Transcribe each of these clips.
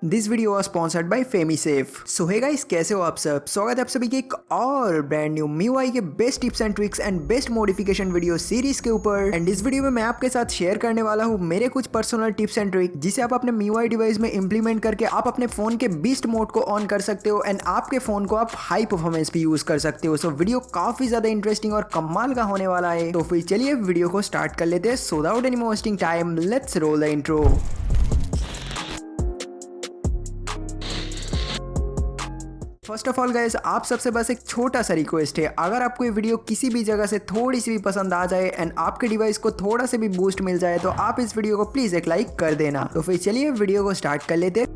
This video was sponsored by FamiSafe। So hey guys, कैसे हो आप सब? स्वागत है आप सभी के एक और ब्रांड न्यू MIUI के best tips and tricks and best modification video series के ऊपर। एंड इस वीडियो में मैं आपके साथ शेयर करने वाला हूँ मेरे कुछ पर्सनल टिप्स एंड ट्रिक जिसे आप अपने MIUI डिवाइस में इंप्लीमेंट करके आप अपने फोन के बीस्ट मोड को ऑन कर सकते हो एंड आपके फोन को आप हाई परफॉर्मेंस भी यूज कर सकते हो। सो वीडियो काफी ज्यादा इंटरेस्टिंग और कमाल का होने वाला है। तो फिर चलिए वीडियो को स्टार्ट कर लेते हैं। So without any more wasting time, let's roll the intro. First of all guys, आप सबसे बस एक छोटा सा रिक्वेस्ट है, अगर आपको ये वीडियो किसी भी जगह से थोड़ी सी भी पसंद आ जाए एंड आपके डिवाइस को थोड़ा सा भी बूस्ट मिल जाए तो आप इस वीडियो को प्लीज एक लाइक कर देना। तो फिर चलिए वीडियो को स्टार्ट कर लेते हैं।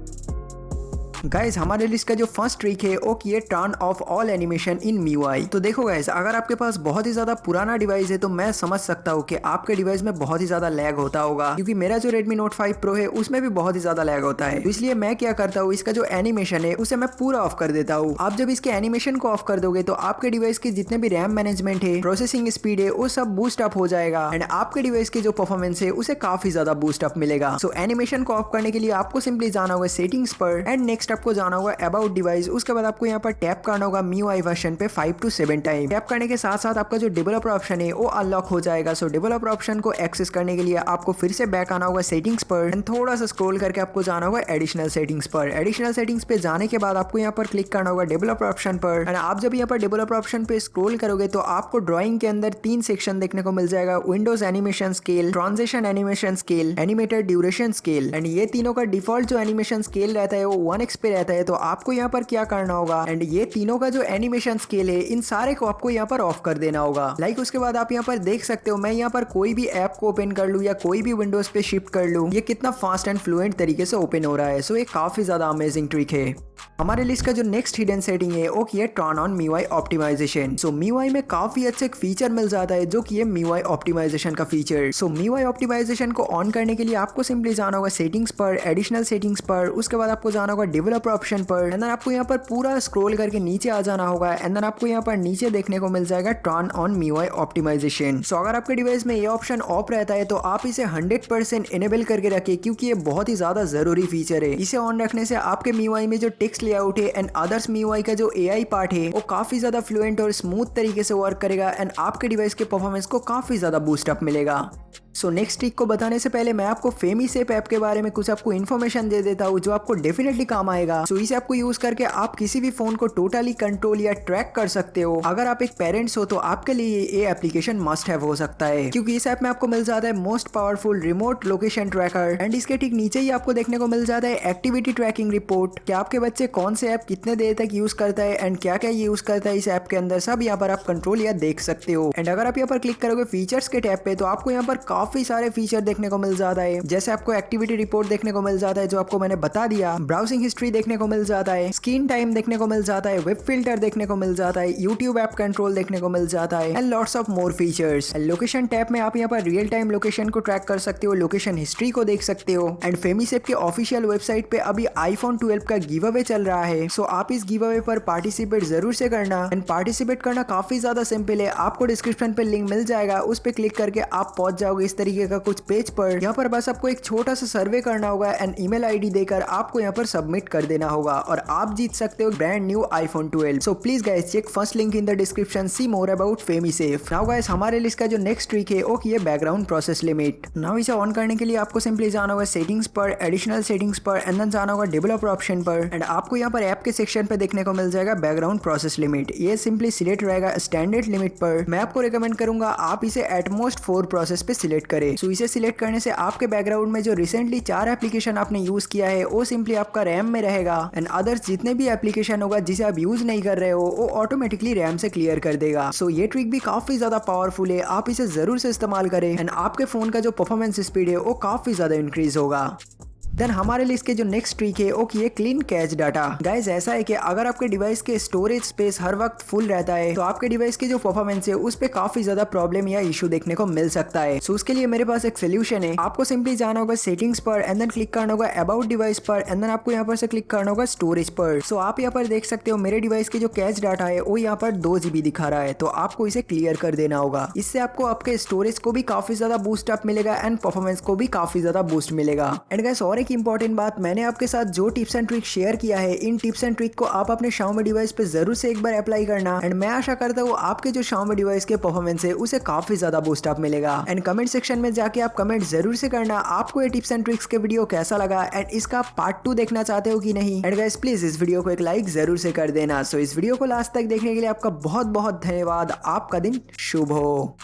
गाइस, हमारे लिस्ट का जो फर्स्ट ट्रिक है वो किए टर्न ऑफ ऑल एनिमेशन इन MIUI। तो देखो गाइस, अगर आपके पास बहुत ही ज्यादा पुराना डिवाइस है तो मैं समझ सकता हूँ कि आपके डिवाइस में बहुत ही ज्यादा लैग होता होगा, क्योंकि मेरा जो Redmi Note 5 Pro है उसमें भी बहुत ही ज्यादा लैग होता है। तो इसलिए मैं क्या करता हूँ, इसका जो एनिमेशन है उसे मैं पूरा ऑफ कर देता हूँ। आप जब इसके एनिमेशन को ऑफ कर दोगे तो आपके डिवाइस के जितने भी रैम मैनेजमेंट है, प्रोसेसिंग स्पीड है, वो सब बूस्ट अप हो जाएगा एंड आपके डिवाइस की जो परफॉर्मेंस है उसे काफी ज्यादा बूस्ट अप मिलेगा। सो एनिमेशन को ऑफ करने के लिए आपको सिंपली जाना होगा सेटिंग्स पर एंड नेक्स्ट आपको जाना होगा अबाउट डिवाइस। उसके बाद आपको यहाँ पर टैप करना होगा MIUI वर्जन पे 5 to 7 टाइम। टैप करने के साथ साथ आपका जो डेवलपर ऑप्शन है वो अनलॉक हो जाएगा। सो डेवलपर ऑप्शन को एक्सेस करने के लिए आपको फिर से बैक आना होगा सेटिंग्स पर एंड थोड़ा सा स्क्रॉल करके आपको जाना होगा एडिशनल सेटिंग्स पर। एडिशनल सेटिंग्स पे जाने के बाद आपको यहाँ पर क्लिक करना होगा डेवलपर ऑप्शन पर एंड आप जब यहाँ पर डेवलपर ऑप्शन पे स्क्रॉल करोगे तो आपको ड्राइंग के अंदर 3 सेक्शन देखने को मिल जाएगा। Windows animation scale, transition animation scale, animated duration scale. And ये तीनों का डिफॉल्ट जो एनिमेशन स्केल रहता है वो 1x पे रहता है। तो आपको यहाँ पर क्या करना होगा, एंड ये तीनों का जो एनिमेशन स्केल है इन सारे को आपको यहाँ पर ऑफ कर देना होगा। उसके बाद आप यहाँ पर देख सकते हो, मैं यहाँ पर कोई भी ऐप को ओपन कर लूँ या कोई भी विंडोज पे शिफ्ट कर लूँ, ये कितना फास्ट एंड फ्लुएंट तरीके से ओपन हो रहा है। सो ये काफी ज्यादा अमेजिंग ट्रिक है। हमारे लिस्ट का जो नेक्स्ट हिडन सेटिंग है वो किया turn on MIUI optimisation. So MIUI में काफी अच्छा एक फीचर मिल जाता है जो कि है MIUI ऑप्टिमाइजेशन का फीचर। सो MIUI ऑप्टिमाइजेशन को ऑन करने के लिए आपको सिंपली जाना होगा सेटिंग्स पर, एडिशनल सेटिंग्स पर। उसके बाद आपको जाना होगा डेवलपर ऑप्शन पर एंड देन आपको यहाँ पर पूरा स्क्रॉल करके नीचे आ जाना होगा एंड देन आपको यहाँ पर नीचे देखने को मिल जाएगा टर्न ऑन MIUI ऑप्टिमाइजेशन। सो अगर आपके डिवाइस में ये ऑप्शन ऑफ रहता है तो आप इसे 100% इनेबल करके रखें, क्योंकि ये बहुत ही ज्यादा जरूरी फीचर है। इसे ऑन रखने से आपके MIUI में जो टेक्स्ट लेआउट है एंड अदर्स MIUI का जो AI पार्ट है वो काफी ज्यादा फ्लुएंट और स्मूथ तरीके से वर्क करेगा एंड आपके डिवाइस के परफॉर्मेंस को काफी ज्यादा बूस्ट अप मिलेगा। सो नेक्स्ट ट्रिक को बताने से पहले मैं आपको FamiSafe ऐप के बारे में कुछ आपको इन्फॉर्मेशन दे देता हूँ जो आपको डेफिनेटली काम आएगा। सो इस ऐप को यूज करके आप किसी भी फोन को टोटली कंट्रोल या ट्रैक कर सकते हो। अगर आप एक पेरेंट्स हो तो आपके लिए ये एप्लीकेशन मस्ट हैव हो सकता है, क्योंकि इस ऐप में आपको मिल जाता है most powerful remote location tracker and इसके ठीक नीचे ही आपको देखने को मिल जाता है एक्टिविटी ट्रैकिंग रिपोर्ट, कि आपके बच्चे कौन से ऐप कितने देर तक यूज करता है एंड क्या क्या यूज करता है इस ऐप के अंदर, सब यहाँ पर आप कंट्रोल या देख सकते हो। एंड अगर आप यहाँ पर क्लिक करोगे फीचर्स के टैब पे तो आपको यहाँ पर काफी सारे फीचर देखने को मिल जाता है। जैसे आपको एक्टिविटी रिपोर्ट देखने को मिल जाता है जो आपको मैंने बता दिया, ब्राउजिंग हिस्ट्री देखने को मिल जाता है, स्क्रीन टाइम देखने को मिल जाता है, वेब फिल्टर देखने को मिल जाता है, यूट्यूब ऐप कंट्रोल देखने को मिल जाता है and lots of more features. Location tab में आप यहाँ पर रियल टाइम लोकेशन को ट्रैक कर सकते हो, लोकेशन हिस्ट्री को देख सकते हो एंड FamiSafe के ऑफिशियल वेबसाइट पे अभी iPhone 12 का गिव अवे चल रहा है। सो आप इस गिव अवे पर पार्टिसिपेट जरूर से करना एंड पार्टिसिपेट करना काफी ज्यादा सिंपल है। आपको डिस्क्रिप्शन पे लिंक मिल जाएगा, उस पे क्लिक करके आप पहुंच जाओगे इस तरीके का कुछ पेज पर। यहाँ पर बस आपको एक छोटा सा सर्वे करना होगा एंड ईमेल आईडी देकर आपको यहाँ पर सबमिट कर देना होगा और आप जीत सकते हो brand new iPhone 12। So please guys check first link in the description, see more about FamiSafe। Now guys, हमारे लिस्ट का जो नेक्स्ट ट्रिक है वो किए बैकग्राउंड प्रोसेस लिमिट। नाउ इसे ऑन करने के लिए आपको सिंपली जाना होगा सेटिंग्स पर, एडिशनल सेटिंग्स पर एंड देन जाना होगा डेवलपर ऑप्शन पर एंड आपको यहाँ पर ऐप के सेक्शन पे देखने को मिल जाएगा बैकग्राउंड प्रोसेस लिमिट। ये सिंपली सिलेक्ट रहेगा स्टैंडर्ड लिमिट पर। मैं आपको रिकमेंड करूंगा आप इसे एटमोस्ट 4 प्रोसेस पे सिलेक्ट करें। सो इसे सिलेक्ट करने से आपके बैकग्राउंड में जो रिसेंटली 4 एप्लीकेशन आपने यूज किया है वो सिंपली आपका रैम में रहेगा एंड अदर्स जितने भी एप्लीकेशन होगा जिसे आप यूज नहीं कर रहे हो वो ऑटोमेटिकली रैम से क्लियर कर देगा। सो ये ट्रिक भी काफी ज्यादा पावरफुल है, आप इसे जरूर से इस्तेमाल करें एंड आपके फोन का जो परफॉर्मेंस स्पीड है वो काफी ज्यादा इंक्रीज होगा। देन हमारे लिए इसके जो नेक्स्ट ट्रिक है वो की क्लीन कैच डाटा। गाइस ऐसा है कि अगर आपके डिवाइस के स्टोरेज स्पेस हर वक्त फुल रहता है तो आपके डिवाइस की जो परफॉर्मेंस है उस पे काफी ज्यादा प्रॉब्लम या इशू देखने को मिल सकता है। सो उसके लिए मेरे पास एक सोल्यूशन है। आपको सिंपली जाना होगा सेटिंग्स पर एंड देन क्लिक करना होगा अबाउट डिवाइस पर एंड देन आपको यहाँ पर से क्लिक करना होगा स्टोरेज पर। सो आप यहाँ पर देख सकते हो मेरे डिवाइस के जो कैच डाटा है वो यहाँ पर 2 GB दिखा रहा है, तो आपको इसे क्लियर कर देना होगा। इससे आपको आपके स्टोरेज को भी काफी ज्यादा बूस्ट अप मिलेगा एंड परफॉर्मेंस को भी काफी ज्यादा बूस्ट मिलेगा। एंड गाइस और एक इंपॉर्टेंट बात, मैंने आपके साथ जो टिप्स एंड ट्रिक शेयर किया है इन टिप्स एंड ट्रिक को आप अपने Xiaomi डिवाइस पे जरूर से एक बार अप्लाई करना एंड मैं आशा करता हूँ आपके जो Xiaomi डिवाइस के परफॉर्मेंस है उसे काफी ज्यादा बूस्ट अप मिलेगा। एंड कमेंट सेक्शन में जाके आप कमेंट जरूर से करना आपको ये टिप्स एंड ट्रिक्स के वीडियो कैसा लगा एंड इसका पार्ट 2 देखना चाहते हो कि नहीं। एंड गाइस प्लीज इस वीडियो को एक लाइक जरूर से कर देना। सो इस वीडियो को लास्ट तक देखने के लिए आपका बहुत बहुत धन्यवाद। आपका दिन शुभ हो।